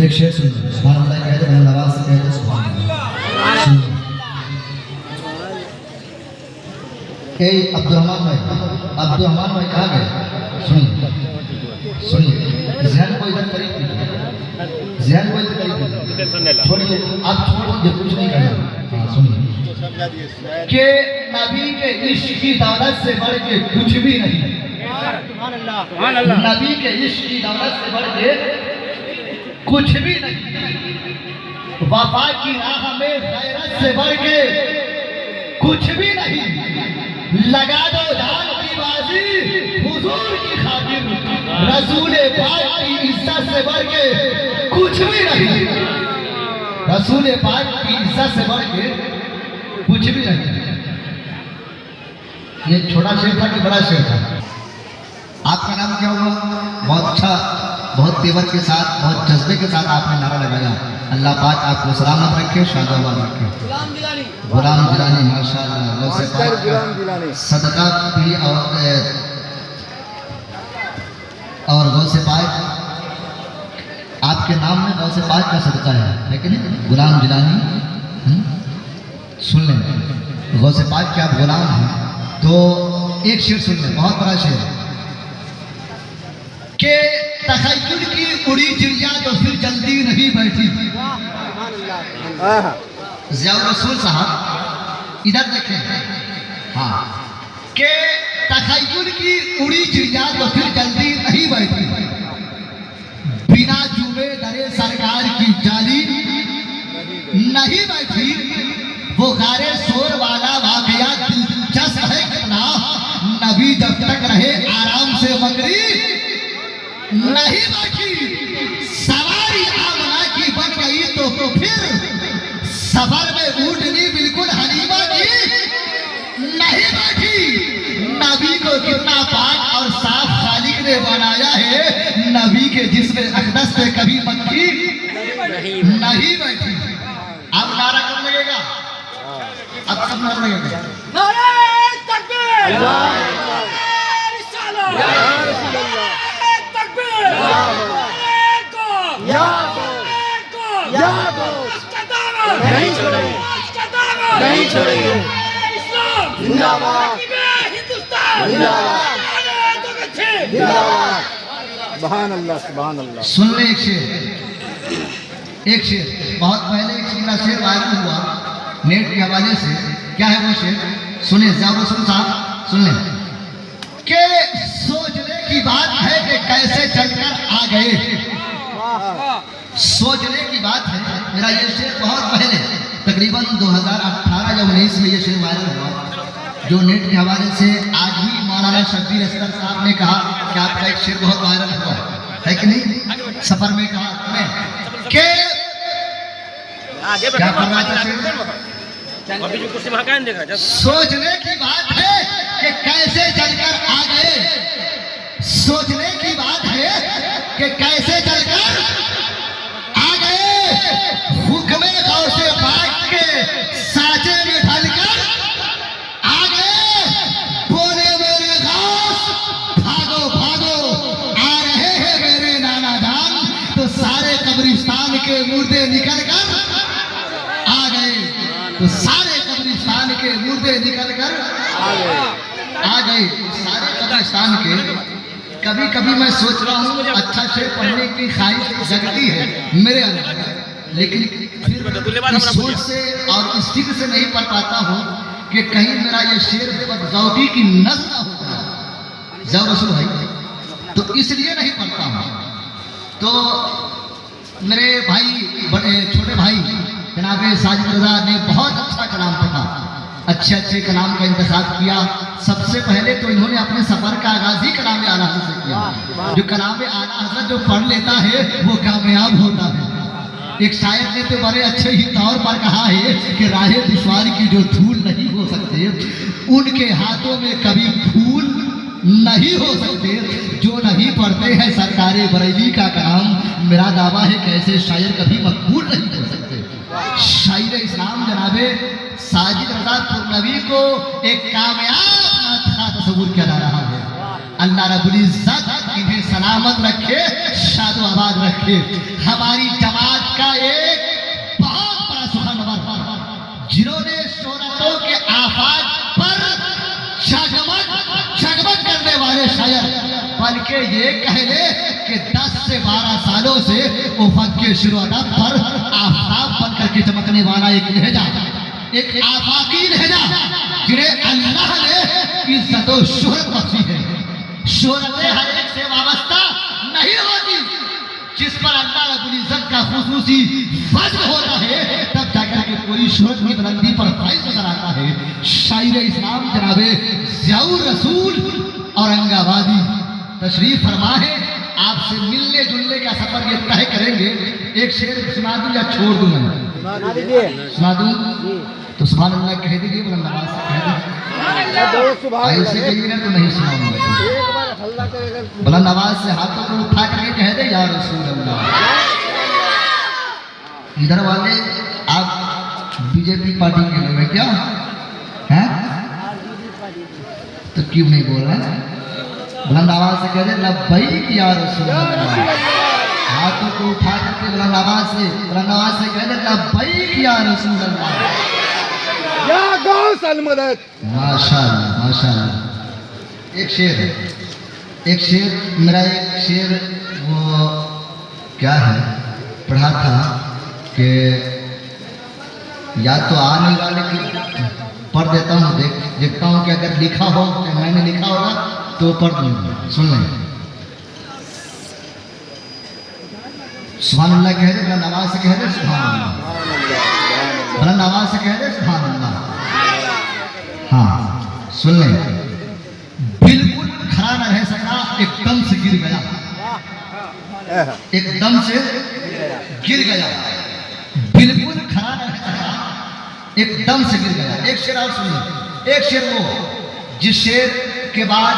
एक शेर सुन सुभान अल्लाह कहते हैं, नवाज से कहते हैं सुभान अल्लाह। ए अब्दुर्रहमान भाई कहाँ गए? सुनिए ज़हन को इधर करीब कीजिए, ज़हन को इधर करीब कीजिए, छोड़िए आप छोड़िए, कुछ नहीं करना। सुनिए कि नबी के इश्क की दौलत से बढ़ के कुछ भी नहीं, नबी के इश्क की दौलत से बढ़ के कुछ भी नहीं, वफा की राह में गैरत से बढ़ के कुछ भी नहीं, लगा दो जान की बाजी हुजूर की खातिर, रसूल पाक की इज्जत से बढ़ के कुछ भी नहीं, रसूल पाक की इज्जत से बढ़ के कुछ भी नहीं। ये छोटा शेर था कि बड़ा शेर था? आपका नाम क्या हुआ? बहुत अच्छा, बहुत तेवर के साथ, बहुत जज्बे के साथ आपने नारा लगाया। अल्लाह पाक आपको सलामत रखे, शादाबाद रखे। गुलाम जिलानी माशाअल्लाह, गौसे पाक सदका भी और गौसे पाक आपके नाम में गौसे पाक का सदका है कि नहीं? गुलाम जिलानी सुन लें, गौसे पाक के आप गुलाम हैं तो एक शेर सुन लें, बहुत बड़ा शेर के तखय्युल की उड़ी चिड़िया तो फिर जल्दी नहीं बैठी। ज़ियाउर रसूल साहब इधर देखें, हाँ, के तखय्युल की उड़ी चिड़िया तो फिर जल्दी नहीं बैठी, बिना जुए डरे सरकार की जाली नहीं बैठी, वो गारे शोर वाला वाकया दिलचस्प है कितना, नबी जब तक रहे आराम से मगरी नहीं बैठी, सवारी आमना की बन गई तो फिर सफर में ऊँटनी बिल्कुल हनीमा की नहीं बैठी, नबी को कितना पाक और साफ खालिक ने बनाया है, नबी के जिस्म अक़दस पे कभी मक्खी नहीं बैठी। अब नारा कब लगेगा? अब सब नारा लगेगा। नारे तकबीर, नहीं छोड़ेंगे, सुभान अल्लाह, सुभान अल्लाह। सुन ले एक शेर, बहुत पहले एक शेर वायरल हुआ नेट के हवाले से। क्या है वो शेर? सुने ज़ियाउर रसूल साहब, सुन लें के सोचने की बात है कि कैसे चलकर आ गए, सोचने की बात है। मेरा ये शेर बहुत पहले तकरीबन 2018 या 19 में ये शेर वायरल हुआ, जो नेट के हवाले से आज ही मौलाना शब्बीर अस्कर साहब ने कहा कि आपका एक शेर बहुत वायरल हुआ है कि नहीं? सफर में कहा मैं के क्या कर रहा था शेर? सोचने की बात है कि कैसे चलकर आ गए, सोचने की बात है कि कैसे चलकर आ गए, हुक्म गौसे पाक के साचे में ढलकर आ गए, बोले मेरे गौस भागो भागो, आ रहे हैं मेरे नाना जान, तो सारे कब्रिस्तान के मुर्दे निकल कर आ गए, तो सारे कब्रिस्तान के मुर्दे निकल कर आ गए, सारे कब्रिस्तान के। कभी कभी मैं सोच रहा हूँ अच्छा शेर पढ़ने की ख्वाहिश जगती है मेरे अंदर, लेकिन फिर इस सोच से और इस फिक्र से नहीं पढ़ पाता हूँ कि कहीं मेरा ये शेर बदज़ौक़ी की नज़र ना हो जाए ज़ियाउर रसूल भाई, तो इसलिए नहीं पढ़ता हूँ। तो मेरे भाई, बड़े छोटे भाई जनाब साजिद रज़ा ने बहुत अच्छा कलाम पढ़ा, अच्छे कलाम का इंतखाब किया। सबसे पहले तो इन्होंने अपने सफर का आगाज ही कलाम आला हज़रत से किया। जो कलाम आला हज़रत जो पढ़ लेता है वो कामयाब होता है। एक शायर ने तो बड़े अच्छे ही तौर पर कहा है कि राहे दुश्वार की जो धूल नहीं हो सकते, उनके हाथों में कभी फूल नहीं हो सकते, जो नहीं पढ़ते हैं सरकारे बरेली का कलाम, मेरा दावा है कैसे शायर कभी मकबूल नहीं हो सकते। शायर इस्लाम जनाबे साजिद रज़ा पुरनवी को एक कामयाब नात का तस्वुर किया जा रहा है। अल्लाह रब्बुल इज्जत इन्हें सलामत रखे, शादो आबाद रखे। हमारी जमात का एक बहुत बड़ा सुखनवर जिन्होंने शोहरतों के आफाक पर जगमग करने वाले शायर, बल्कि ये कह ले कि 10 से 12 सालों से उफक के शुरुआत पर आफताब बनकर के चमकने वाला एक लहजा, एक आफाकी लहजा, जिन्हें अल्लाह ने इज्जत और शोहरत बख्शी है। शोहरतें हर एक से वाबस्ता नहीं होती, जिस पर अल्लाह रब्बुल इज्जत का खुसूसी फज़्ल होता है, तब जाकर के कोई शोहरत की बुलंदी पर फाइज नजर आता है। शायर इस्लाम जनाबे ज़ियाउर रसूल औरंगाबादी तशरीफ फरमा है। आपसे मिलने जुलने का सफर ये तय करेंगे। एक शेर सुना दूं या छोड़ दूं? मैं सुना दूं तो सुभान अल्लाह कह दीजिए, बुलंद आवाज से कह दीजिए। ऐसे कहिएगा तो नहीं सुनाऊंगा। बुलंद आवाज से हाथों को उठा करके कह दे या रसूल अल्लाह। इधर वाले आप बीजेपी पार्टी के लोग हैं क्या हैं? तो क्यों नहीं बोल रहे? बुलंद आवाज से कह दे लब्बैक या रसूल अल्लाह। हाथों को उठा करके बुलंद आवाज से कह दे लब्बैक या रसूल अल्लाह। या गौसल मदद। माशाअल्लाह माशाअल्लाह। एक शेर मेरा एक शेर वो क्या है पढ़ा था कि या तो आ नहीं रहा, लेकिन पढ़ देता हूँ, देखता हूँ कि अगर लिखा हो, मैंने लिखा होगा तो पढ़ दूंगा। सुन लें। सुभान अल्लाह कह दे, बुलंद आवाज से कह दे सुभान अल्लाह, बुलंद आवाज से कह दे सुभान अल्लाह। हाँ सुन लें। बिल्कुल खड़ा न रह सका, एकदम से गिर गया, एकदम से गिर गया। बिल्कुल खड़ा न रह सका, एकदम से गिर गया। एक शेर और सुनिए। एक शेर वो जिस शेर के बाद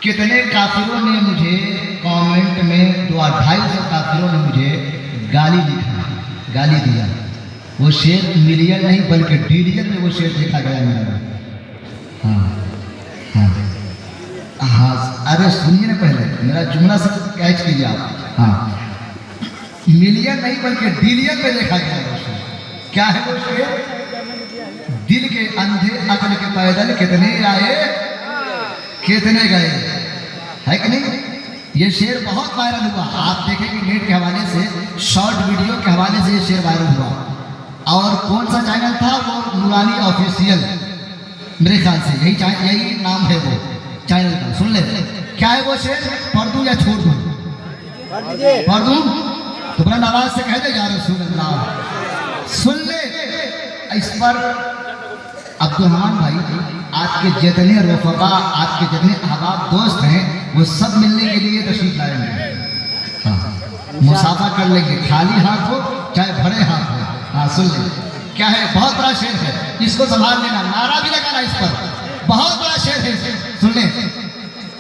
कितने काफिरों ने मुझे कमेंट में 250 काफिरों ने मुझे गाली दिया। वो शेर मिलियन नहीं बल्कि डिलियन में वो शेर देखा गया मेरा। हाँ हाँ हाँ, अरे सुनिए ना, पहले मेरा जुमला से कैच कीजिए आप। हाँ, मिलियन नहीं बल्कि डिलियन में देखा गया वो शेर। क्या है वो शेर? दिल के अंधे अकल के पैदल कितने आए कितने गए, है कि नहीं? ये शेर बहुत वायरल हुआ। आप देखेंगे नेट के हवाले से, शॉर्ट वीडियो के हवाले से ये शेर वायरल हुआ। और कौन सा चैनल था वो? नूरानी ऑफिशियल, मेरे ख्याल से यही नाम है वो चैनल का। सुन ले क्या है वो शेर, पढ़ दूं या छोड़ दूं? पढ़ दूं तो बुलंद आवाज से कह दे या रसूल अल्लाह। सुन ले। इस पर अब्दुलरहमान भाई, आपके जितने रफ़क़ा, आपके जितने अहबाब दोस्त हैं, वो सब मिलने के लिए तशरीफ लाएंगे। हाँ, मुसाफा कर लेंगे, खाली हाथ हो चाहे भरे हाथ हो। हाँ सुन ले क्या है, बहुत बड़ा शेर है, इसको संभाल लेना, नारा भी लगाना इस पर। बहुत बड़ा शेर है, सुन ले।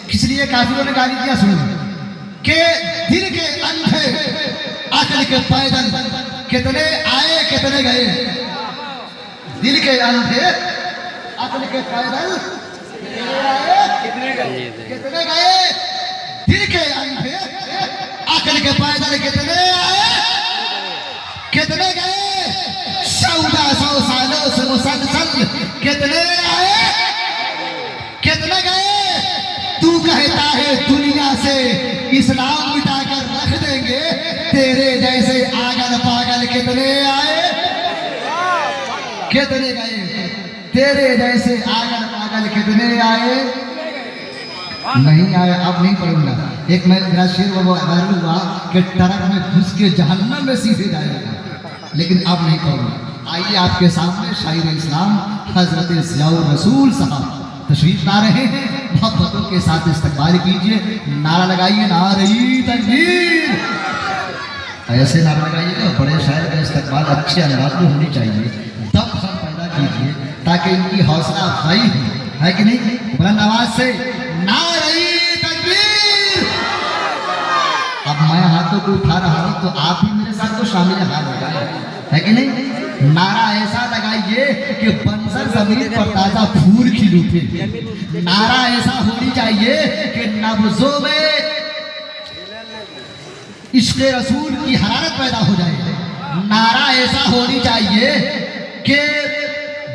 किस लिए काफिरों ने गाली दिया? सुन ले कि दिल के अंधे अकल के पैदल कितने आए कितने गए। दिल के अंधे अकल के पैदल कितने गए। दिल के अंधे अकल के पैदल कितने आए कितने गए। 1400 सालों से मुसलसल कितने आए कितने गए। तू कहता है दुनिया से इस्लाम मिटाकर रख देंगे, तेरे जैसे आगल पागल कितने आए कितने गए। तेरे जैसे आगल पागल कितने आए नहीं आए। अब नहीं पढ़ूंगा। एक मेरा शेर वो वायरल हुआ कि ट्रक में घुस के जहन्नम में सीधे जाएगा, लेकिन अब नहीं पढ़ूंगा। आइए आपके सामने शायर इस्लाम हजरत ज़ियाउर रसूल साहब तशरीफ ला रहे हैं। मोहब्बतों के साथ इस्तकबाल कीजिए। नारा लगाइए, नारे तकबीर। ऐसे नारा लगाइएगा। बड़े शायर का इस्तकबाल अच्छे अंदाज में होनी चाहिए। दम खम पैदा कीजिए ताकि इनकी हौसला अफजाई हो, है कि नहीं? बुलंद आवाज से नारे तकबीर। अब मैं हाथों को उठा रहा हूं तो आप भी मेरे साथ तो शामिल हाल हो जाए, है कि नहीं? नारा ऐसा लगाइए कि बंजर जमीन पर ताजा फूल खिल उठे। नारा ऐसा होनी चाहिए कि नब्जों में इश्क़ रसूल की हरारत पैदा हो जाए। नारा ऐसा होनी चाहिए कि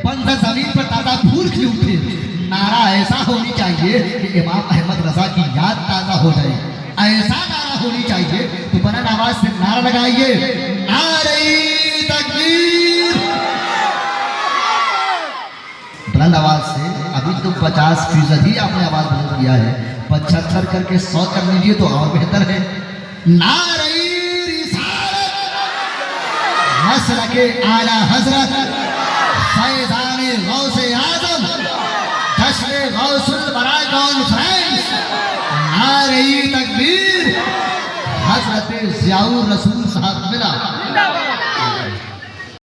बंजर जमीन पर ताज़ा फूल खिल उठे। नारा ऐसा होनी चाहिए कि इमाम अहमद रजा की याद ताज़ा हो जाए। ऐसा नारा होनी चाहिए। तो बुलंद आवाज से नारा लगाइए, नारे तकबीर। बुलंद आवाज से। अभी तो 50% ही आपने आवाज बुलंद किया है, 75 करके 100 कर लीजिए तो और बेहतर है। नारे रिसालत, मसलके आला हजरत, फैज़ाने गौसे आज़म, जश्न गौसुल बरा कॉन्फ्रेंस, नारे तकबीर। हजरत ज़ियाउर रसूल साहब मिला।